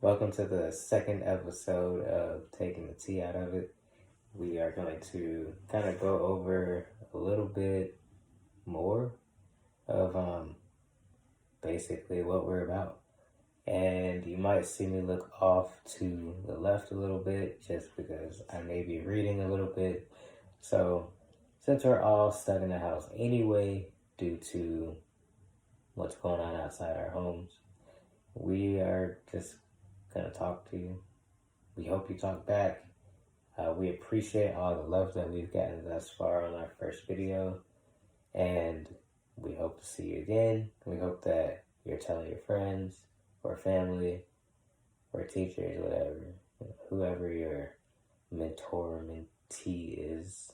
Welcome to the second episode of Taking the Tea Out of It. We are going to kind of go over a little bit more of basically what we're about. And you might see me look off to the left a little bit just because I may be reading a little bit. So, since we're all stuck in the house anyway, due to what's going on outside our homes, we are just going to talk to you. We hope you talk back. We appreciate all the love that we've gotten thus far on our first video, and we hope to see you again. We hope that you're telling your friends or family or teachers, whatever, whoever your mentor or mentee is,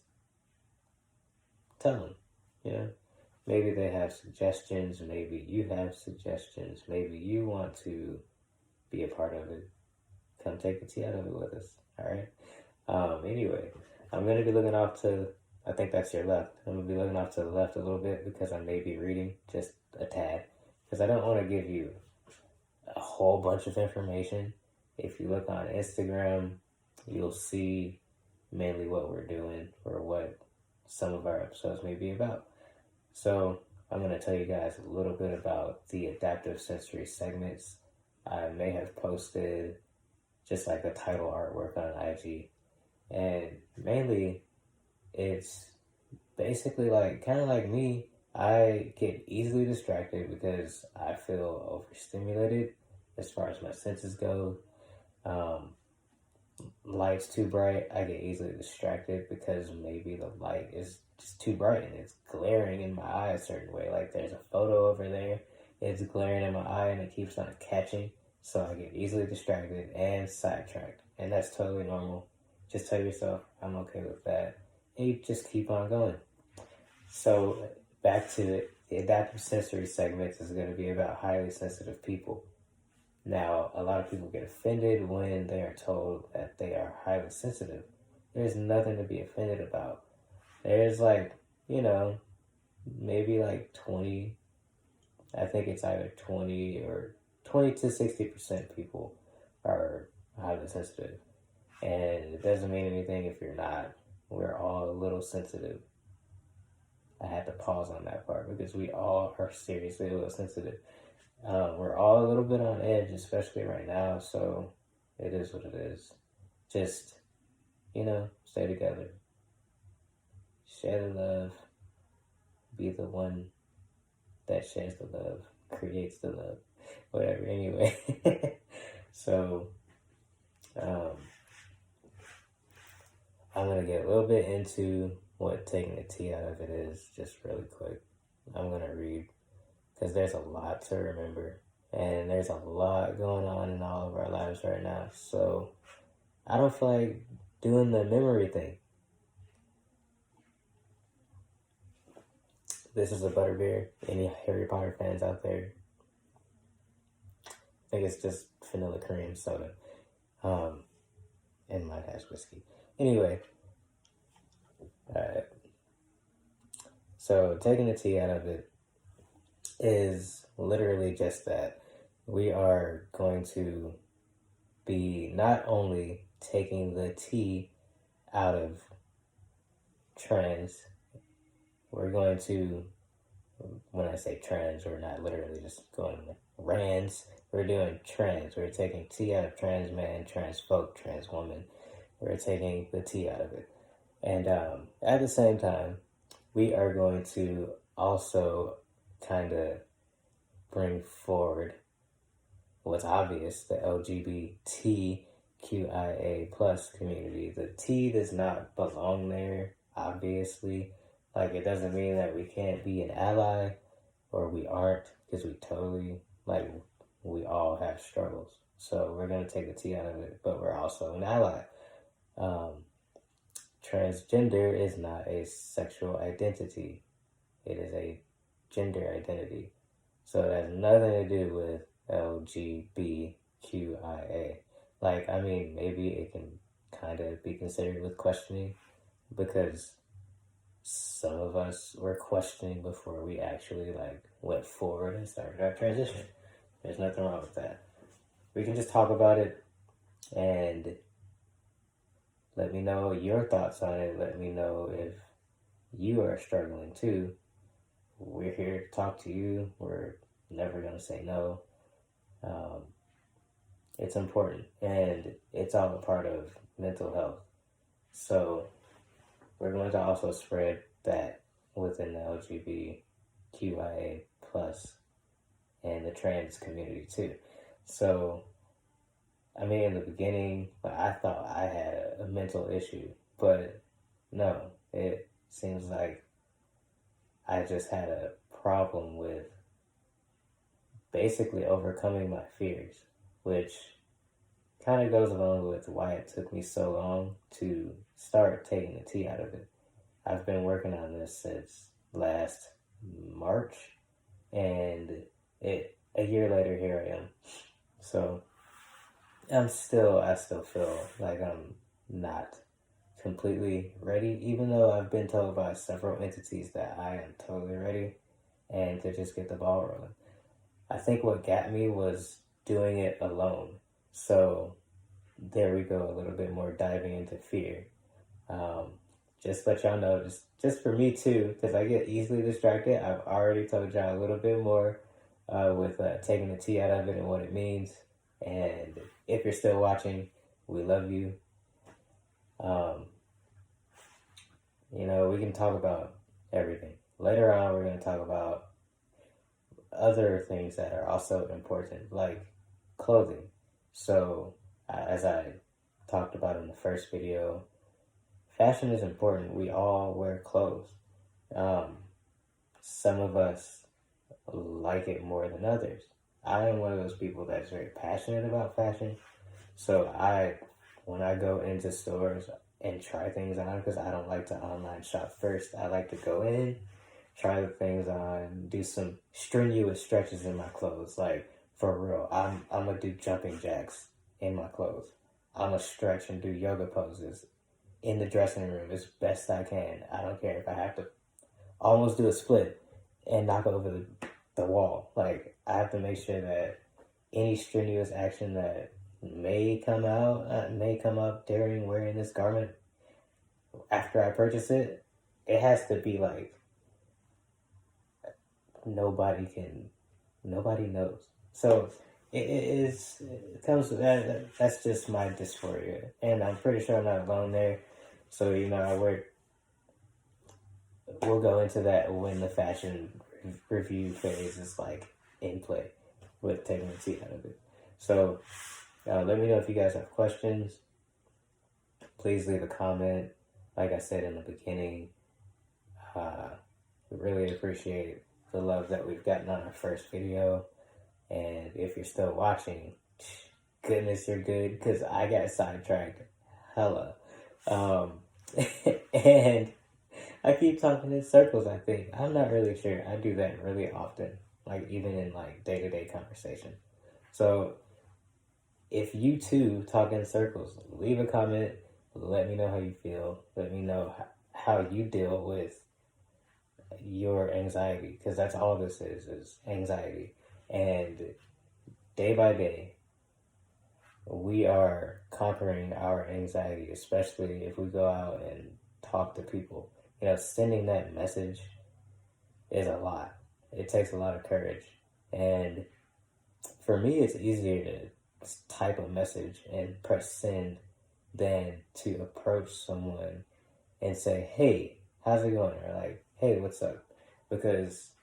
tell them, you know. Maybe they have suggestions, maybe you have suggestions, maybe you want to be a part of it. Come take the tea out of it with us, all right? Anyway, I'm going to be looking off to, I think that's your left. I'm going to be looking off to the left a little bit because I may be reading just a tad. Because I don't want to give you a whole bunch of information. If you look on Instagram, you'll see mainly what we're doing or what some of our episodes may be about. So I'm going to tell you guys a little bit about the adaptive sensory segments. I may have posted just like a title artwork on IG. And mainly, it's basically like, kind of like me, I get easily distracted because I feel overstimulated as far as my senses go. Light's too bright, I get easily distracted because maybe the light is just too bright and it's glaring in my eye a certain way. Like there's a photo over there, it's glaring in my eye and it keeps on catching. So I get easily distracted and sidetracked. And that's totally normal. Just tell yourself, I'm okay with that. And you just keep on going. So back to it. The adaptive sensory segments is going to be about highly sensitive people. Now, a lot of people get offended when they are told that they are highly sensitive. There's nothing to be offended about. There's maybe like 20, I think it's either 20 or 20 to 60% people are highly sensitive. And it doesn't mean anything if you're not. We're all a little sensitive. I had to pause on that part because we all are seriously a little sensitive. We're all a little bit on edge, especially right now, so it is what it is. Just, stay together. Share the love. Be the one that shares the love, creates the love, whatever, anyway. So, I'm going to get a little bit into what taking the tea out of it is, just really quick. I'm going to read, because there's a lot to remember, and there's a lot going on in all of our lives right now, so I don't feel like doing the memory thing. This is a butterbeer. Any Harry Potter fans out there? I think it's just vanilla cream soda. And light ash whiskey. Anyway. Alright. So, taking the tea out of it is literally just that. We are going to be not only taking the tea out of trans, we're going to, when I say trans, we're not literally just going rands. We're doing trans. We're taking tea out of trans man, trans folk, trans woman. We're taking the tea out of it. And at the same time, we are going to also kind of bring forward what's obvious, the LGBTQIA plus community. The T does not belong there, obviously. Like, it doesn't mean that we can't be an ally or we aren't, because we totally, we all have struggles. So we're going to take the T out of it, but we're also an ally. Transgender is not a sexual identity. It is a gender identity. So it has nothing to do with LGBTQIA. Maybe it can kind of be considered with questioning because some of us were questioning before we actually went forward and started our transition. There's nothing wrong with that. we can just talk about it and let me know your thoughts on it. Let me know if you are struggling too. We're here to talk to you. We're never going to say no. It's important, and it's all a part of mental health. So we're going to also spread that within the LGBTQIA plus and the trans community too. So, I mean, in the beginning, I thought I had a mental issue, but no, it seems like I just had a problem with basically overcoming my fears, which kind of goes along with why it took me so long to start taking the tea out of it. I've been working on this since last March, and a year later, here I am. So I still feel like I'm not completely ready, even though I've been told by several entities that I am totally ready and to just get the ball rolling. I think what got me was doing it alone. So there we go, a little bit more diving into fear. Just let y'all know, just for me too, because I get easily distracted. I've already told y'all a little bit more with taking the tea out of it and what it means. And if you're still watching, we love you. We can talk about everything. Later on, we're going to talk about other things that are also important, like clothing. So, as I talked about in the first video, fashion is important. We all wear clothes. Some of us like it more than others. I am one of those people that's very passionate about fashion. So when I go into stores and try things on, because I don't like to online shop first, I like to go in, try the things on, do some strenuous stretches in my clothes. Like, for real, I'm gonna do jumping jacks in my clothes. I'm gonna stretch and do yoga poses in the dressing room as best I can. I don't care if I have to almost do a split and knock over the wall. Like, I have to make sure that any strenuous action that may come up during wearing this garment after I purchase it, it has to be like nobody knows. So it comes with that. That's just my dysphoria, and I'm pretty sure I'm not alone there. So we'll go into that when the fashion review phase is like in play with taking the tea out of it. So let me know if you guys have questions. Please leave a comment. Like I said in the beginning, we really appreciate the love that we've gotten on our first video. And if you're still watching, goodness, you're good, because I got sidetracked hella. And I keep talking in circles, I think. I'm not really sure. I do that really often, like even in like day-to-day conversation. So if you too talk in circles, leave a comment. Let me know how you feel. Let me know how you deal with your anxiety, because that's all this is anxiety. And day by day, we are conquering our anxiety, especially if we go out and talk to people. Sending that message is a lot. It takes a lot of courage. And for me, it's easier to type a message and press send than to approach someone and say, hey, how's it going? Or like, hey, what's up? Because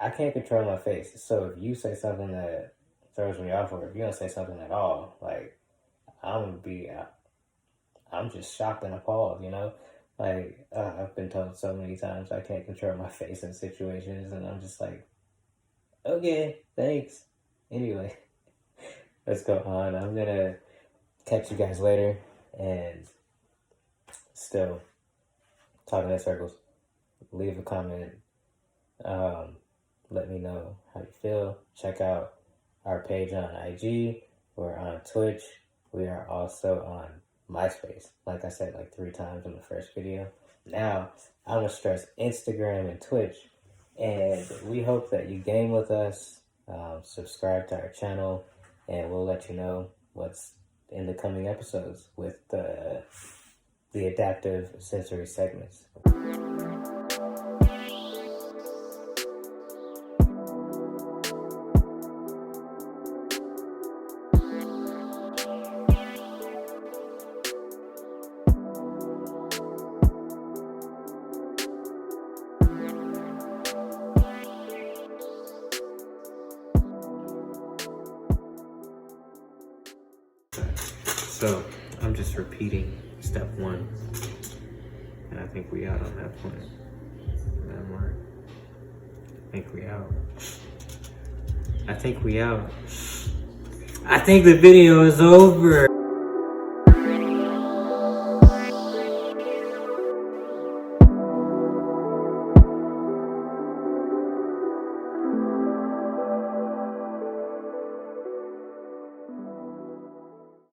I can't control my face. So if you say something that throws me off, or if you don't say something at all, like, I'm just shocked and appalled, Like, I've been told so many times I can't control my face in situations, and I'm just like, okay, thanks. Anyway, let's go on. I'm gonna catch you guys later, and still talking in circles. Leave a comment. Let me know how you feel. Check out our page on IG. We're on Twitch. We are also on MySpace. Like I said, like 3 times in the first video. Now, I'm going to stress Instagram and Twitch. And we hope that you game with us. Subscribe to our channel. and we'll let you know what's in the coming episodes with the adaptive sensory segments. So I'm just repeating step 1, and I think we out on that point. Landmark. I think we out. I think the video is over.